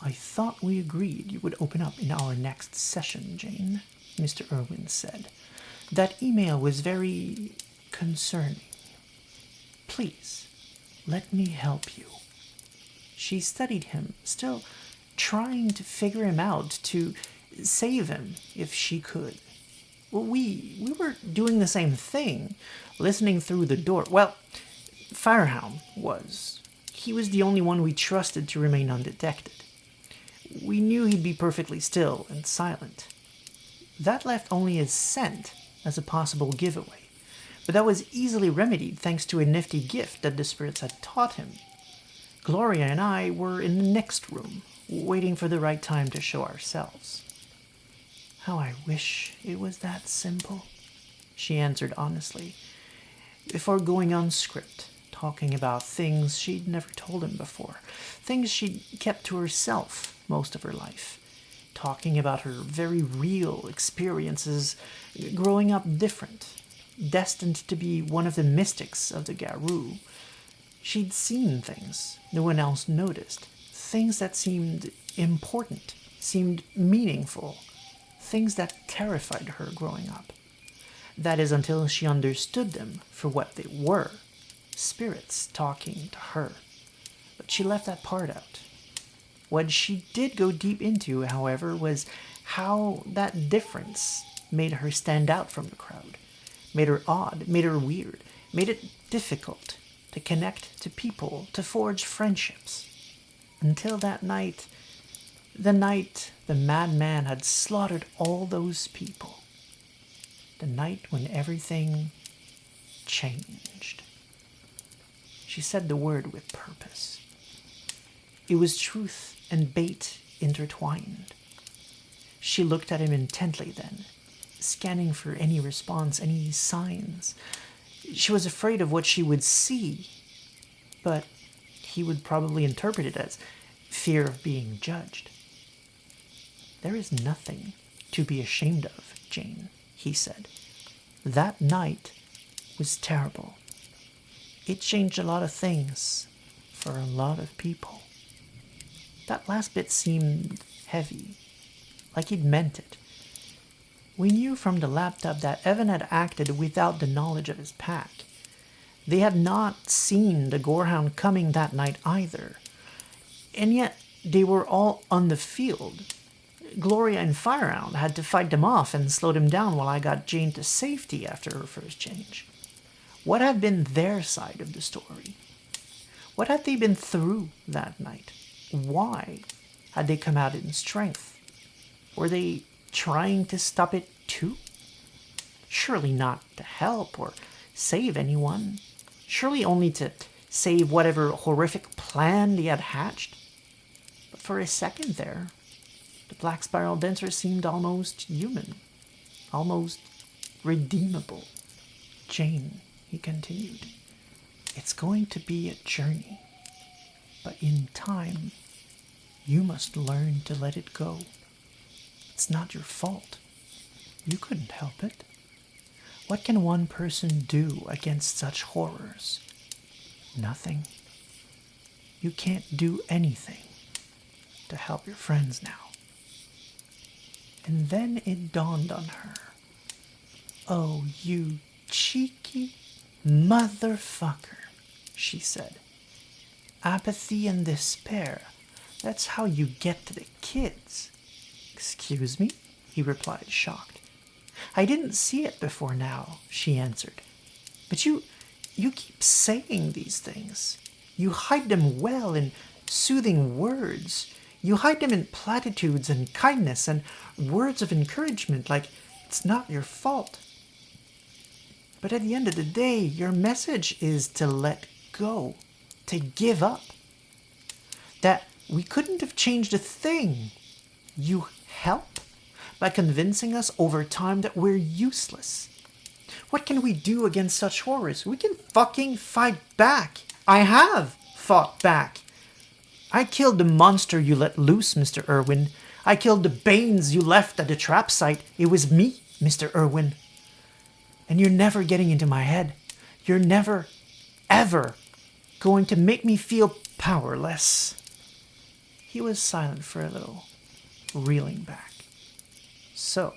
I thought we agreed you would open up in our next session, Jane, Mr. Irwin said. That email was very concerning. Please, let me help you. She studied him, still trying to figure him out, to save him if she could. Well, we were doing the same thing, listening through the door. Well, Firehound was. He was the only one we trusted to remain undetected. We knew he'd be perfectly still and silent. That left only his scent as a possible giveaway, but that was easily remedied thanks to a nifty gift that the spirits had taught him. Gloria and I were in the next room, waiting for the right time to show ourselves. How I wish it was that simple, she answered honestly, before going on script, talking about things she'd never told him before, things she'd kept to herself most of her life, talking about her very real experiences growing up different, destined to be one of the mystics of the Garou. She'd seen things no one else noticed, things that seemed important, seemed meaningful, things that terrified her growing up. That is until she understood them for what they were, spirits talking to her. But she left that part out. What she did go deep into, however, was how that difference made her stand out from the crowd, made her odd, made her weird, made it difficult to connect to people, to forge friendships. Until that night, the night the madman had slaughtered all those people. The night when everything changed. She said the word with purpose. It was truth and bait intertwined. She looked at him intently then, scanning for any response, any signs. She was afraid of what she would see, but he would probably interpret it as fear of being judged. There is nothing to be ashamed of, Jane, he said. That night was terrible. It changed a lot of things for a lot of people. That last bit seemed heavy, like he'd meant it. We knew from the laptop that Evan had acted without the knowledge of his pack. They had not seen the Gorehound coming that night either. And yet, they were all on the field. Gloria and Firehound had to fight them off and slow them down while I got Jane to safety after her first change. What had been their side of the story? What had they been through that night? Why had they come out in strength? Were they trying to stop it too? Surely not to help or save anyone. Surely only to save whatever horrific plan they had hatched. But for a second there, the Black Spiral Dancer seemed almost human, almost redeemable. Jane, he continued, it's going to be a journey, but in time, you must learn to let it go. It's not your fault. You couldn't help it. What can one person do against such horrors? Nothing. You can't do anything to help your friends now. And then it dawned on her. Oh, you cheeky motherfucker, she said. Apathy and despair. That's how you get to the kids. Excuse me? He replied, shocked. I didn't see it before now, she answered. But you keep saying these things. You hide them well in soothing words. You hide them in platitudes and kindness and words of encouragement like it's not your fault. But at the end of the day, your message is to let go, to give up. That we couldn't have changed a thing. You help by convincing us over time that we're useless. What can we do against such horrors? We can fucking fight back. I have fought back. I killed the monster you let loose, Mr. Irwin. I killed the Banes you left at the trap site. It was me, Mr. Irwin. And you're never getting into my head. You're never, ever going to make me feel powerless. He was silent for a little, reeling back. So,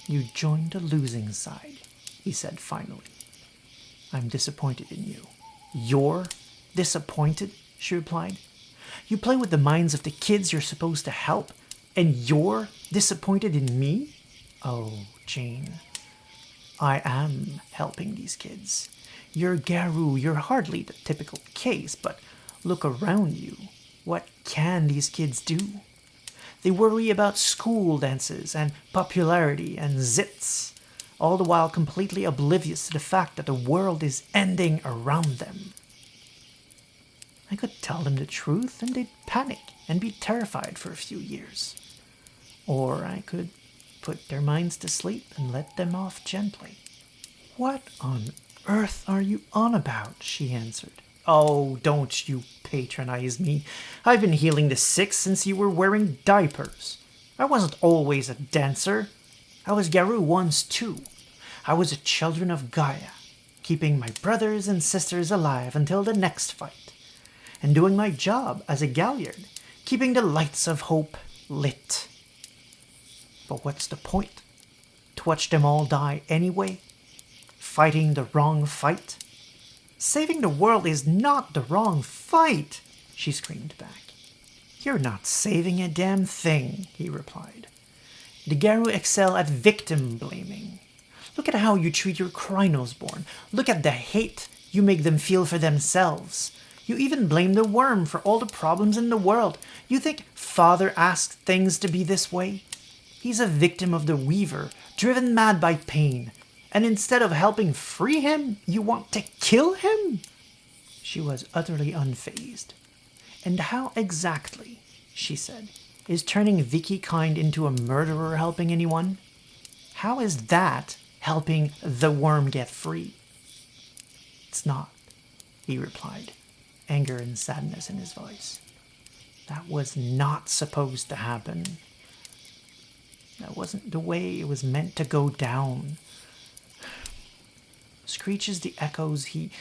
you joined the losing side, he said finally. I'm disappointed in you. You're disappointed? She replied. You play with the minds of the kids you're supposed to help, and you're disappointed in me? Oh, Jane, I am helping these kids. You're Garou, you're hardly the typical case, but look around you. What can these kids do? They worry about school dances and popularity and zits, all the while completely oblivious to the fact that the world is ending around them. I could tell them the truth and they'd panic and be terrified for a few years. Or I could put their minds to sleep and let them off gently. What on earth are you on about? She answered. Oh, don't you patronize me. I've been healing the sick since you were wearing diapers. I wasn't always a dancer. I was Garou once too. I was a children of Gaia, keeping my brothers and sisters alive until the next fight, and doing my job as a galliard, keeping the lights of hope lit. But what's the point? To watch them all die anyway? Fighting the wrong fight? Saving the world is not the wrong fight, she screamed back. You're not saving a damn thing, he replied. The Garou excel at victim blaming. Look at how you treat your Krynos born. Look at the hate you make them feel for themselves. You even blame the worm for all the problems in the world. You think Father asked things to be this way? He's a victim of the Weaver, driven mad by pain. And instead of helping free him, you want to kill him? She was utterly unfazed. And how exactly, she said, is turning Vicky Kind into a murderer helping anyone? How is that helping the worm get free? It's not, he replied, anger and sadness in his voice. That was not supposed to happen. That wasn't the way it was meant to go down. Screeches the echoes, he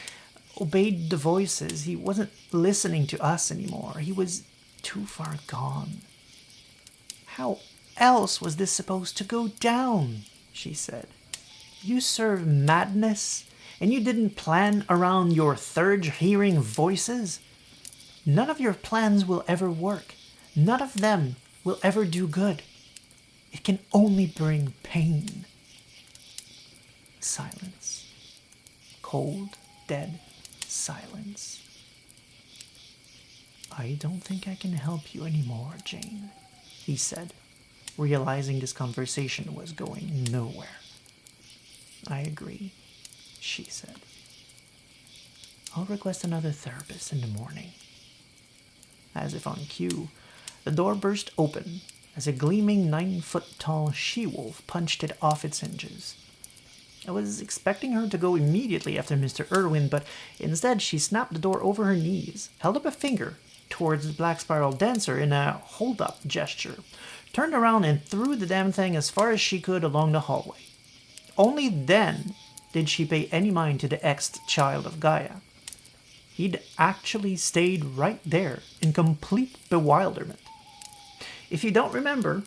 obeyed the voices. He wasn't listening to us anymore. He was too far gone. How else was this supposed to go down? She said. You serve madness, and you didn't plan around your third hearing voices? None of your plans will ever work. None of them will ever do good. It can only bring pain. Silence. Cold, dead silence. I don't think I can help you anymore, Jane, he said, realizing this conversation was going nowhere. I agree, she said. I'll request another therapist in the morning. As if on cue, the door burst open as a gleaming 9-foot-tall she-wolf punched it off its hinges. I was expecting her to go immediately after Mr. Irwin, but instead she snapped the door over her knees, held up a finger towards the Black Spiral Dancer in a hold-up gesture, turned around and threw the damn thing as far as she could along the hallway. Only then did she pay any mind to the ex-child of Gaia. He'd actually stayed right there in complete bewilderment. If you don't remember,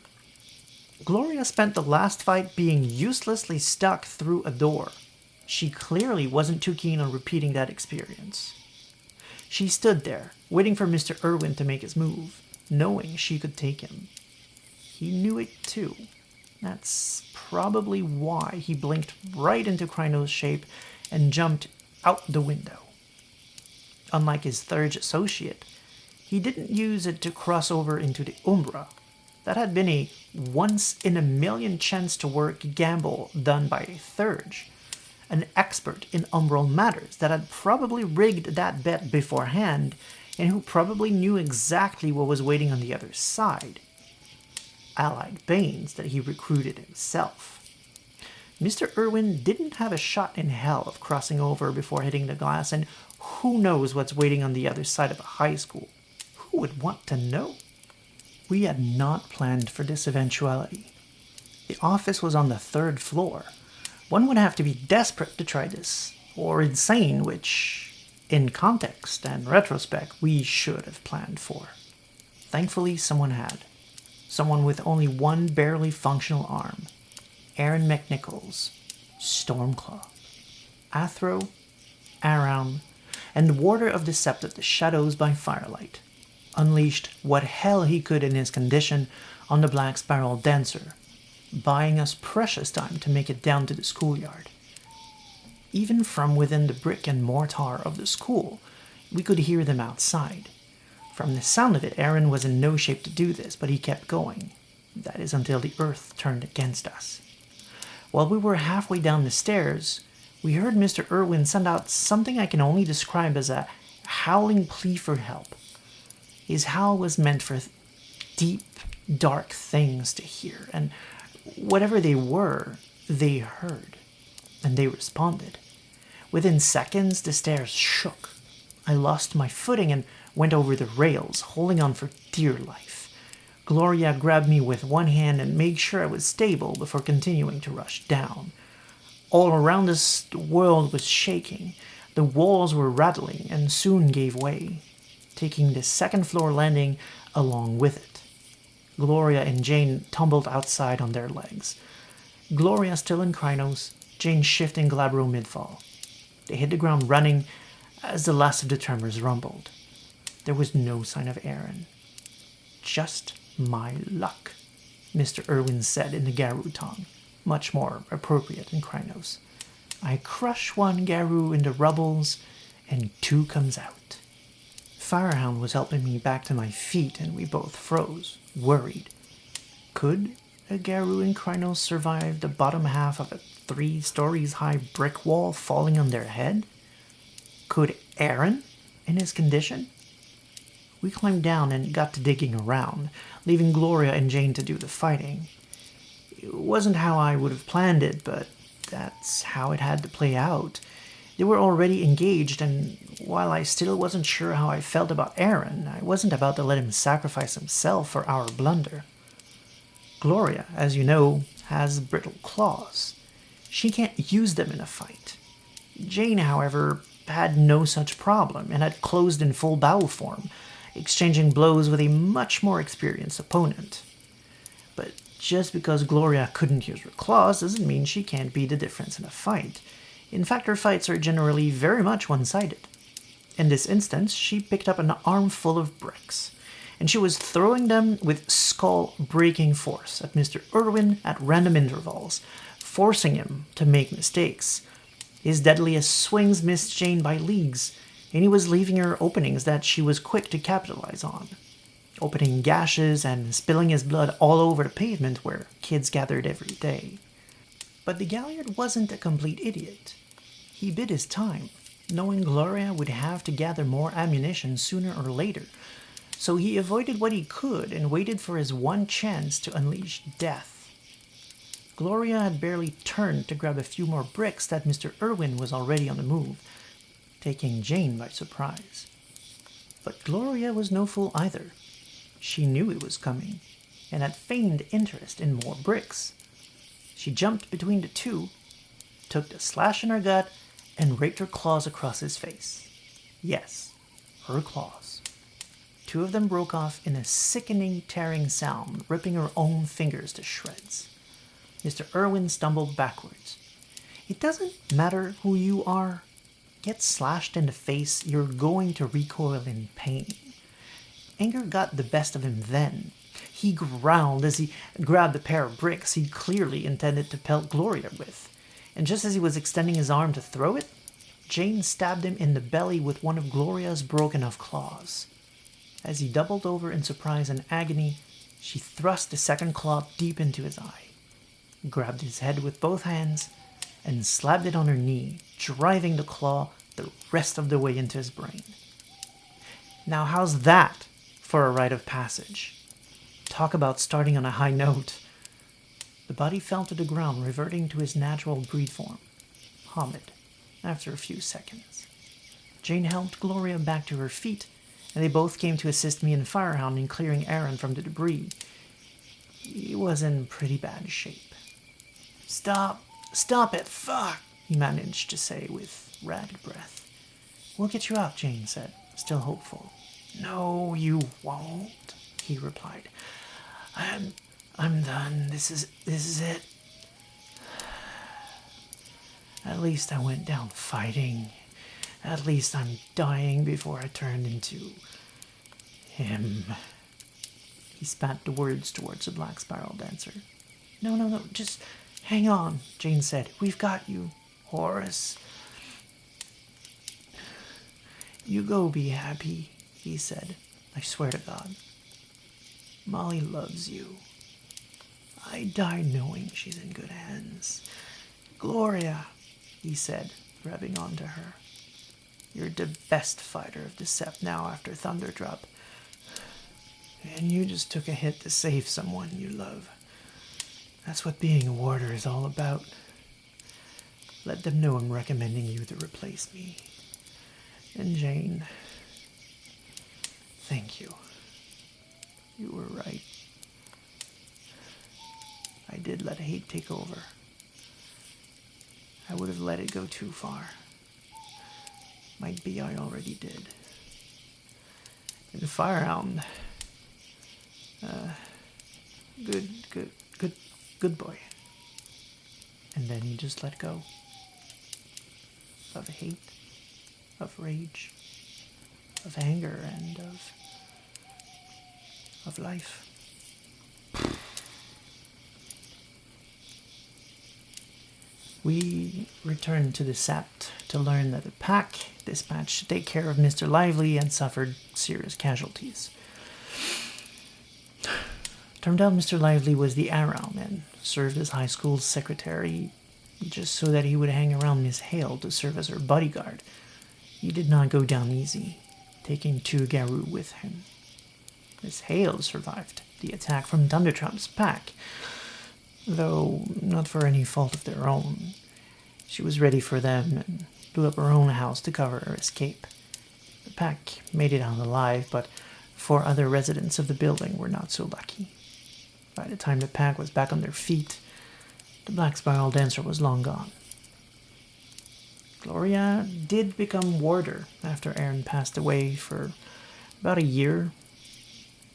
Gloria spent the last fight being uselessly stuck through a door. She clearly wasn't too keen on repeating that experience. She stood there, waiting for Mr. Irwin to make his move, knowing she could take him. He knew it too. That's probably why he blinked right into Krynos' shape and jumped out the window. Unlike his third associate, he didn't use it to cross over into the Umbra. That had been a once-in-a-million chance to work gamble done by Thurge, an expert in umbral matters that had probably rigged that bet beforehand and who probably knew exactly what was waiting on the other side. Allied Banes that he recruited himself. Mr. Irwin didn't have a shot in hell of crossing over before hitting the glass, and who knows what's waiting on the other side of a high school? Who would want to know? We had not planned for this eventuality. The office was on the 3rd floor. One would have to be desperate to try this, or insane, which, in context and retrospect, we should have planned for. Thankfully, someone had. Someone with only one barely functional arm. Aaron McNichols, Stormclaw, Athro, Aram, and Warder of the Sept of the Shadows by Firelight, unleashed what hell he could in his condition on the Black Spiral Dancer, buying us precious time to make it down to the schoolyard. Even from within the brick and mortar of the school, we could hear them outside. From the sound of it, Aaron was in no shape to do this, but he kept going. That is until the earth turned against us. While we were halfway down the stairs, we heard Mr. Irwin send out something I can only describe as a howling plea for help. His howl was meant for deep, dark things to hear, and whatever they were, they heard, and they responded. Within seconds, the stairs shook. I lost my footing and went over the rails, holding on for dear life. Gloria grabbed me with one hand and made sure I was stable before continuing to rush down. All around us, the world was shaking. The walls were rattling and soon gave way, taking the second-floor landing along with it. Gloria and Jane tumbled outside on their legs. Gloria still in Krynos, Jane shifting Glabro mid-fall. They hit the ground running as the last of the tremors rumbled. There was no sign of Aaron. Just my luck, Mr. Irwin said in the Garou tongue, much more appropriate in Krynos. I crush one Garou in the rubbles, and two comes out. Firehound was helping me back to my feet, and we both froze, worried. Could a Garou in Krynos survive the bottom half of a 3 stories high brick wall falling on their head? Could Aaron, in his condition? We climbed down and got to digging around, leaving Gloria and Jane to do the fighting. It wasn't how I would have planned it, but that's how it had to play out. They were already engaged, and while I still wasn't sure how I felt about Aaron, I wasn't about to let him sacrifice himself for our blunder. Gloria, as you know, has brittle claws. She can't use them in a fight. Jane, however, had no such problem and had closed in full bow form, exchanging blows with a much more experienced opponent. But just because Gloria couldn't use her claws doesn't mean she can't be the difference in a fight. In fact, her fights are generally very much one-sided. In this instance, she picked up an armful of bricks, and she was throwing them with skull-breaking force at Mr. Irwin at random intervals, forcing him to make mistakes. His deadliest swings missed Jane by leagues, and he was leaving her openings that she was quick to capitalize on, opening gashes and spilling his blood all over the pavement where kids gathered every day. But the Galliard wasn't a complete idiot. He bid his time, knowing Gloria would have to gather more ammunition sooner or later, so he avoided what he could and waited for his one chance to unleash death. Gloria had barely turned to grab a few more bricks that Mr. Irwin was already on the move, taking Jane by surprise. But Gloria was no fool either. She knew it was coming, and had feigned interest in more bricks. She jumped between the two, took the slash in her gut, and raked her claws across his face. Yes, her claws. 2 of them broke off in a sickening tearing sound, ripping her own fingers to shreds. Mr. Irwin stumbled backwards. It doesn't matter who you are. Get slashed in the face, you're going to recoil in pain. Anger got the best of him then. He growled as he grabbed a pair of bricks he clearly intended to pelt Gloria with, and just as he was extending his arm to throw it, Jane stabbed him in the belly with one of Gloria's broken-off claws. As he doubled over in surprise and agony, she thrust the second claw deep into his eye, grabbed his head with both hands, and slapped it on her knee, driving the claw the rest of the way into his brain. Now how's that for a rite of passage? Talk about starting on a high note. The body fell to the ground, reverting to his natural breed form, Hamid, after a few seconds. Jane helped Gloria back to her feet, and they both came to assist me and Firehound in clearing Aaron from the debris. He was in pretty bad shape. Stop it, fuck, he managed to say with ragged breath. We'll get you out, Jane said, still hopeful. No, you won't. he replied. I'm done. This is it. At least I went down fighting. At least I'm dying before I turned into him. He spat the words towards the Black Spiral Dancer. No, just hang on, Jane said. We've got you, Horace. You go be happy, he said. I swear to God. Molly loves you. I die knowing she's in good hands. Gloria, he said, grabbing onto her. You're the best fighter of the Sept now after Thunderdrop. And you just took a hit to save someone you love. That's what being a warder is all about. Let them know I'm recommending you to replace me. And Jane, thank you. You were right. I did let hate take over. I would have let it go too far. Might be I already did. And Firehound, good boy. And then he just let go. Of hate, of rage, of anger, and of life. We returned to the Sept to learn that the pack dispatched to take care of Mr. Lively and suffered serious casualties. Turned out Mr. Lively was the Aram and served as high school secretary just so that he would hang around Miss Hale to serve as her bodyguard. He did not go down easy, taking 2 Garou with him. Miss Hale survived the attack from Thunderdrop's pack, though not for any fault of their own. She was ready for them and blew up her own house to cover her escape. The pack made it out alive, but 4 other residents of the building were not so lucky. By the time the pack was back on their feet, the Black Spiral Dancer was long gone. Gloria did become warder after Aaron passed away for about a year,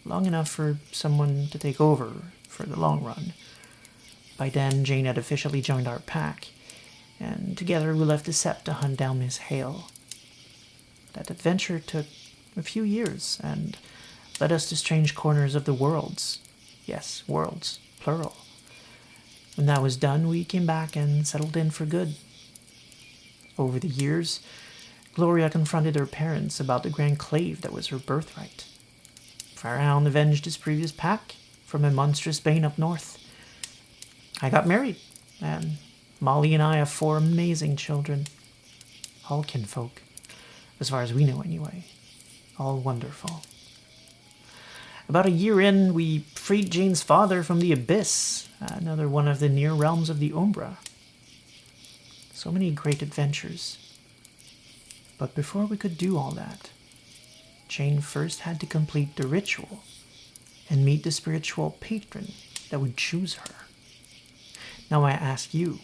long enough for someone to take over for the long run. By then, Jane had officially joined our pack, and together we left the Sept to hunt down Miss Hale. That adventure took a few years and led us to strange corners of the worlds. Yes, worlds, plural. When that was done, we came back and settled in for good. Over the years, Gloria confronted her parents about the Grand Clave that was her birthright. Firehound avenged his previous pack from a monstrous bane up north. I got married, and Molly and I have 4 amazing children. All kinfolk, as far as we know anyway. All wonderful. About a year in, we freed Jane's father from the Abyss, another one of the near realms of the Umbra. So many great adventures. But before we could do all that, Jane first had to complete the ritual and meet the spiritual patron that would choose her. Now I ask you,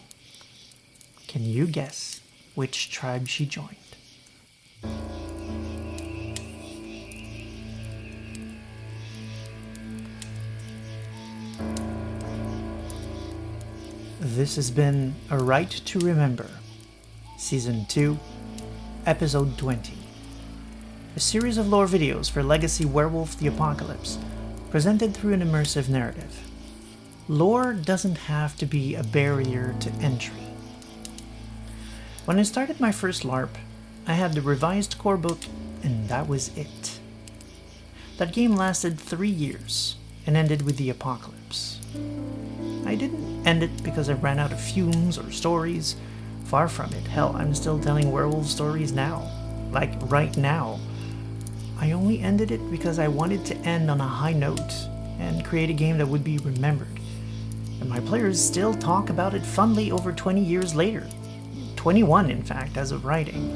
can you guess which tribe she joined? This has been A Rite to Remember, Season 2, Episode 20. A series of lore videos for Legacy Werewolf the Apocalypse, presented through an immersive narrative. Lore doesn't have to be a barrier to entry. When I started my first LARP, I had the revised core book, and that was it. That game lasted 3 years, and ended with the apocalypse. I didn't end it because I ran out of fumes or stories. Far from it. Hell, I'm still telling werewolf stories now. Like, right now. I only ended it because I wanted to end on a high note, and create a game that would be remembered. And my players still talk about it fondly over 20 years later. 21, in fact, as of writing.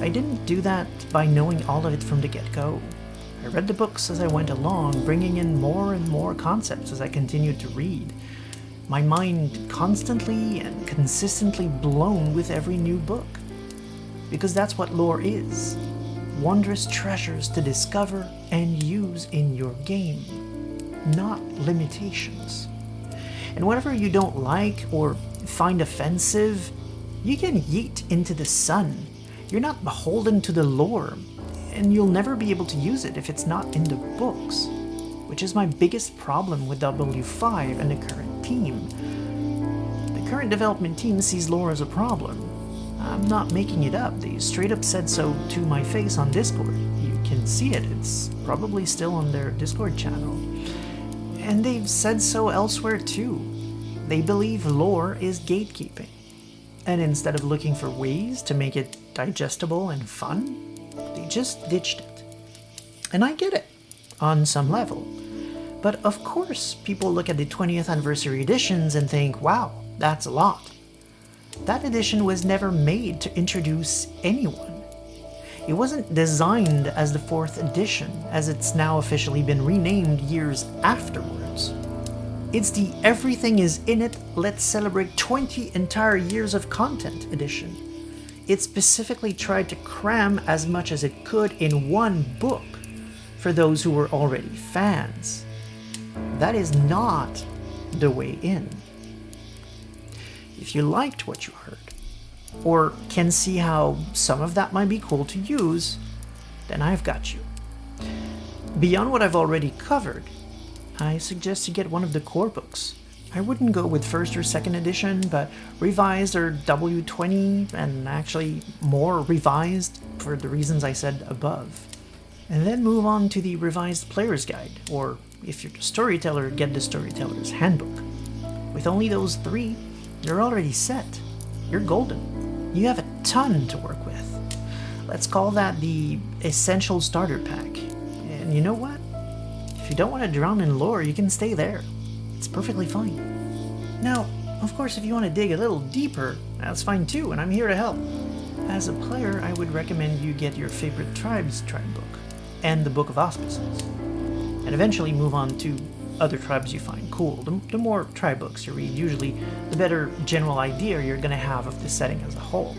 I didn't do that by knowing all of it from the get-go. I read the books as I went along, bringing in more and more concepts as I continued to read. My mind constantly and consistently blown with every new book. Because that's what lore is. wondrous treasures to discover and use in your game, not limitations. And whatever you don't like or find offensive, you can yeet into the sun. You're not beholden to the lore, and you'll never be able to use it if it's not in the books, which is my biggest problem with W5 and the current team. The current development team sees lore as a problem. I'm not making it up. They straight up said so to my face on Discord. You can see it. It's probably still on their Discord channel. And they've said so elsewhere too. They believe lore is gatekeeping. And instead of looking for ways to make it digestible and fun, they just ditched it. And I get it, on some level. But of course, people look at the 20th anniversary editions and think, wow, that's a lot. That edition was never made to introduce anyone. It wasn't designed as the 4th edition, as it's now officially been renamed years afterwards. It's the everything is in it, let's celebrate 20 entire years of content edition. It specifically tried to cram as much as it could in one book for those who were already fans. That is not the way in. If you liked what you heard, or can see how some of that might be cool to use, then I've got you. Beyond what I've already covered, I suggest you get one of the core books. I wouldn't go with 1st or 2nd edition, but revised or W20, and actually more revised for the reasons I said above. And then move on to the revised player's guide, or if you're the storyteller, get the storyteller's handbook. With only those 3, you're already set. You're golden. You have a ton to work with. Let's call that the essential starter pack. And you know what? If you don't want to drown in lore, you can stay there. It's perfectly fine. Now, of course, if you want to dig a little deeper, that's fine too, and I'm here to help. As a player, I would recommend you get your favorite tribe's tribe book, and the Book of Auspices, and eventually move on to other tribes you find cool. The more tribe books you read, usually the better general idea you're going to have of the setting as a whole.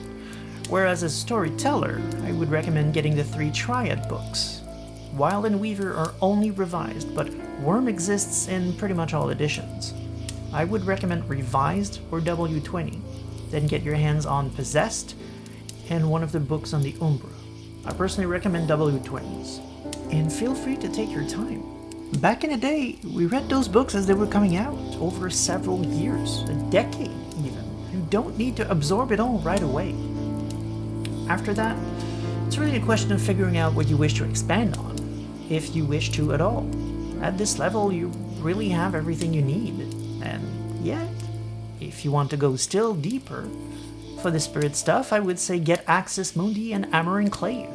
Whereas as a storyteller, I would recommend getting the 3 Triad books. Wild and Weaver are only revised, but Worm exists in pretty much all editions. I would recommend revised or W20, then get your hands on Possessed and one of the books on the Umbra. I personally recommend W20s. And feel free to take your time. Back in the day, we read those books as they were coming out, over several years, a decade even. You don't need to absorb it all right away. After that, it's really a question of figuring out what you wish to expand on, if you wish to at all. At this level, you really have everything you need. And yet, if you want to go still deeper, for the spirit stuff, I would say get Axis Mundi and Amor Enclave.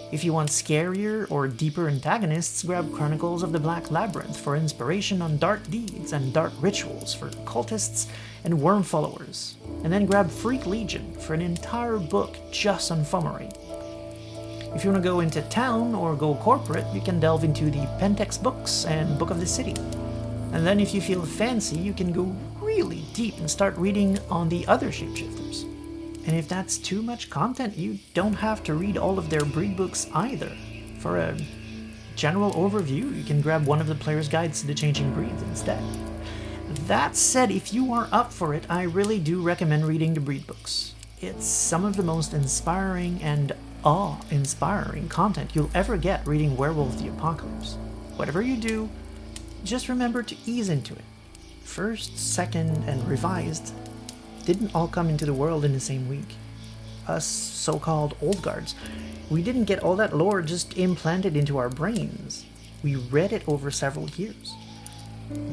If you want scarier or deeper antagonists, grab Chronicles of the Black Labyrinth for inspiration on dark deeds and dark rituals for cultists and worm followers. And then grab Freak Legion for an entire book just on Fomori. If you want to go into town or go corporate, you can delve into the Pentex books and Book of the City. And then if you feel fancy, you can go really deep and start reading on the other shapeshifters. And if that's too much content, you don't have to read all of their breed books either. For a general overview, you can grab one of the player's guides to the changing breeds instead. That said, if you are up for it, I really do recommend reading the breed books. It's some of the most inspiring and awe-inspiring content you'll ever get reading Werewolf the Apocalypse. Whatever you do, just remember to ease into it. 1st, 2nd, and revised didn't all come into the world in the same week. Us so-called old guards, we didn't get all that lore just implanted into our brains. We read it over several years.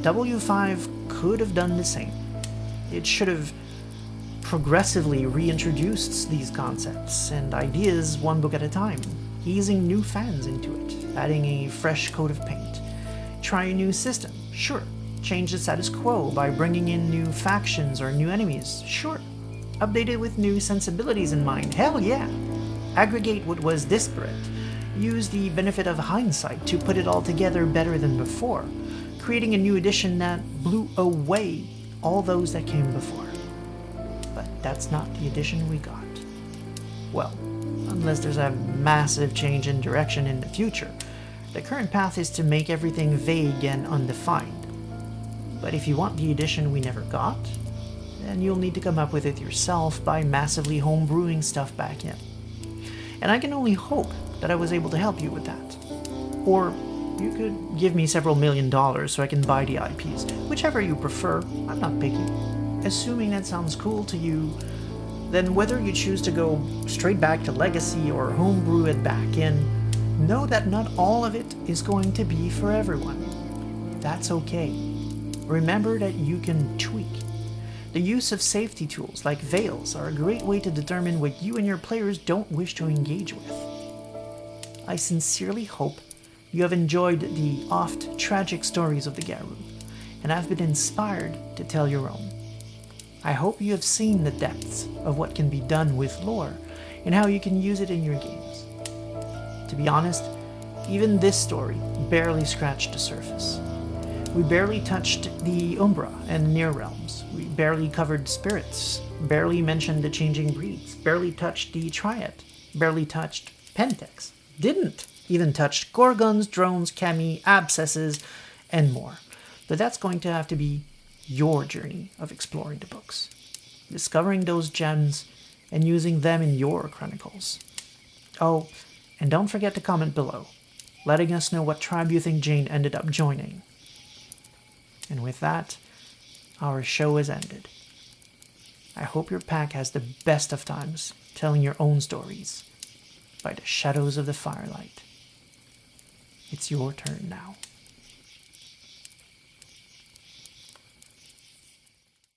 W5 could have done the same. It should have progressively reintroduced these concepts and ideas one book at a time, easing new fans into it, adding a fresh coat of paint. Try a new system, sure. Change the status quo by bringing in new factions or new enemies, sure. Update it with new sensibilities in mind, hell yeah. Aggregate what was disparate. Use the benefit of hindsight to put it all together better than before, creating a new edition that blew away all those that came before. But that's not the edition we got. Well, unless there's a massive change in direction in the future. The current path is to make everything vague and undefined. But if you want the edition we never got, then you'll need to come up with it yourself by massively homebrewing stuff back in. And I can only hope that I was able to help you with that. Or you could give me several $1,000,000 so I can buy the IPs. Whichever you prefer, I'm not picky. Assuming that sounds cool to you, then whether you choose to go straight back to Legacy or homebrew it back in, know that not all of it is going to be for everyone. That's okay. Remember that you can tweak. The use of safety tools like veils are a great way to determine what you and your players don't wish to engage with. I sincerely hope you have enjoyed the oft tragic stories of the Garou, and have been inspired to tell your own. I hope you have seen the depths of what can be done with lore, and how you can use it in your games. To be honest, even this story barely scratched the surface. We barely touched the Umbra and Near Realms. We barely covered spirits, barely mentioned the changing breeds, barely touched the Triad, barely touched Pentex, didn't even touch Gorgons, drones, Kami, abscesses, and more. But that's going to have to be your journey of exploring the books, discovering those gems, and using them in your chronicles. Oh, and don't forget to comment below, letting us know what tribe you think Jane ended up joining. And with that, our show is ended. I hope your pack has the best of times telling your own stories by the shadows of the firelight. It's your turn now.